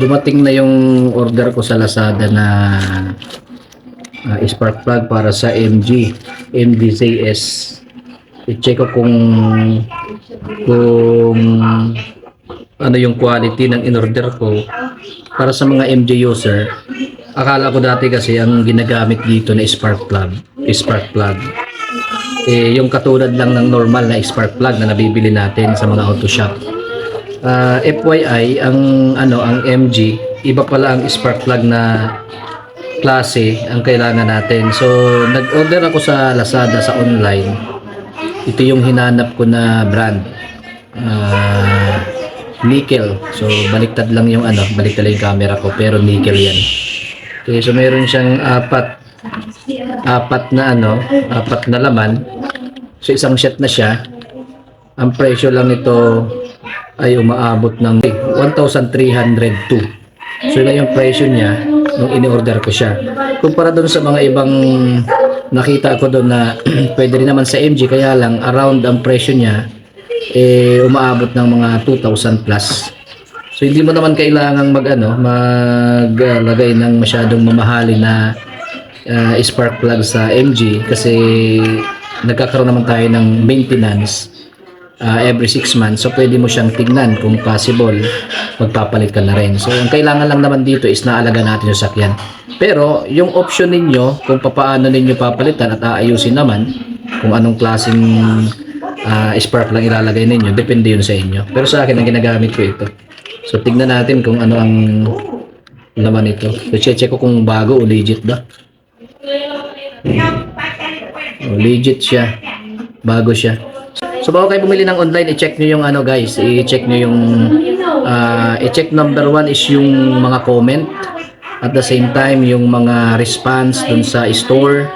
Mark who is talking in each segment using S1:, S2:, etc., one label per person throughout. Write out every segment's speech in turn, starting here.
S1: Dumating na yung order ko sa Lazada na spark plug para sa MGZS. I-check ko kung ano yung quality ng in-order ko para sa mga MG user. Akala ko dati kasi ang ginagamit dito na spark plug. Yung katulad lang ng normal na spark plug na nabibili natin sa mga auto shop. FYI, ang MG, iba pala ang spark plug na klase ang kailangan natin. So, nag-order ako sa Lazada sa online. Ito yung hinanap ko na brand. Nickel. So, baliktad lang yung yung camera ko, pero nickel yan. Okay, so meron siyang apat na laman. So, isang set na siya. Ang presyo lang nito ay umaabot ng 1,302. So, yun yung presyo niya nung ini-order ko siya. Kumpara doon sa mga ibang nakita ko doon na pwede rin naman sa MG, kaya lang around ang presyo niya umaabot ng mga 2,000 plus. So hindi mo naman kailangang maglagay ng masyadong mamahalin na spark plug sa MG kasi nagkakaroon naman tayo ng maintenance every 6 months. So pwede mo siyang tignan kung possible magpapalit ka na rin. So ang kailangan lang naman dito is naalaga natin yung sakyan. Pero yung option ninyo kung paano ninyo papalitan at aayusin naman kung anong klaseng spark lang ilalagay ninyo, depende yun sa inyo. Pero sa akin ang ginagamit ko ito. So tignan natin kung ano ang laman ito. So check ko kung bago o legit ba. Legit siya. Bago siya. So bago kayo bumili ng online, i-check nyo yung guys, i-check nyo yung i-check number 1 is yung mga comment, at the same time yung mga response dun sa store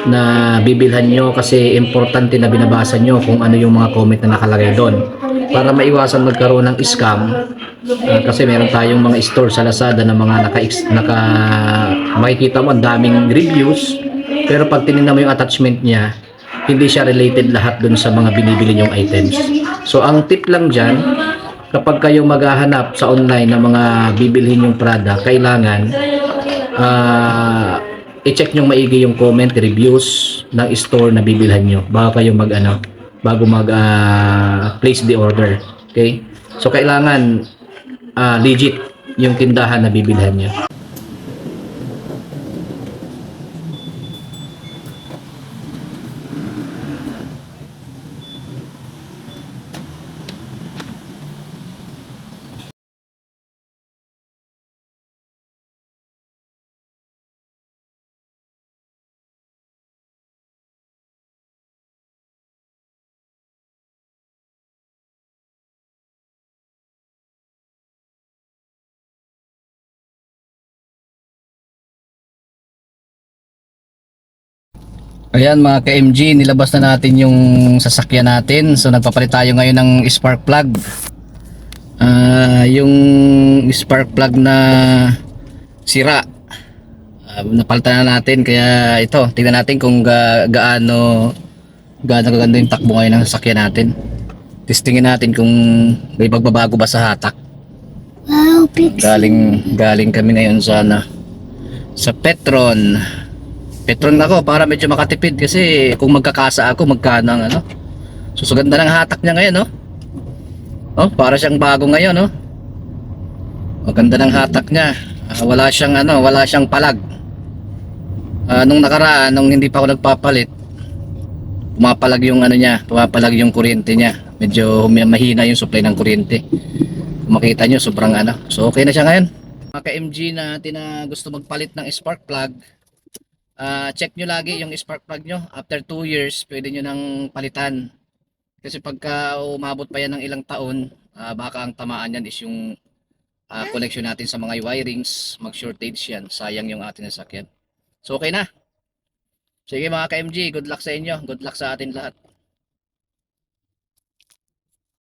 S1: na bibilhan nyo, kasi importante na binabasa nyo kung ano yung mga comment na nakalagay doon para maiwasan magkaroon ng scam. Kasi meron tayong mga store sa Lazada na mga makikita mo ang daming reviews, pero pag tinignan mo yung attachment niya, hindi siya related lahat dun sa mga binibili nyong items. So ang tip lang dyan, kapag kayo maghahanap sa online ng mga bibilhin yung product, kailangan i-check nyo maigi yung comment, reviews ng store na bibilhan nyo bago kayo bago mag place the order. Okay? So kailangan legit yung tindahan na bibilhan nyo. Ayan mga ka-MG, nilabas na natin yung sasakyan natin. So nagpapalit tayo ngayon ng spark plug. Yung spark plug na sira, napalitan na natin. Kaya ito, tingnan natin kung gaano kaganda yung takbo ngayon ng sasakyan natin. Testingin natin kung may pagbabago ba sa hatak.
S2: Wow,
S1: Galing kami ngayon sa Petron ako para medyo makatipid, kasi kung magkakasa ako magkano ang so ganda ng hatak niya ngayon, para siyang bago ngayon, maganda ng hatak niya. Wala siyang palag. Nung nakaraan, nung hindi pa ako nagpapalit, pumapalag yung kuryente niya. Medyo mahina yung supply ng kuryente. Kung makita nyo, sobrang so okay na siya ngayon. Mga ka-MG natin na gusto magpalit ng spark plug, check nyo lagi yung spark plug nyo. After 2 years, pwede nyo nang palitan. Kasi pagka umabot pa yan ng ilang taon, baka ang tamaan yan is yung connection natin sa mga wirings, mag-shortage yan. Sayang yung ating sasakyan. So okay na. Sige mga ka-MG, good luck sa inyo. Good luck sa atin lahat.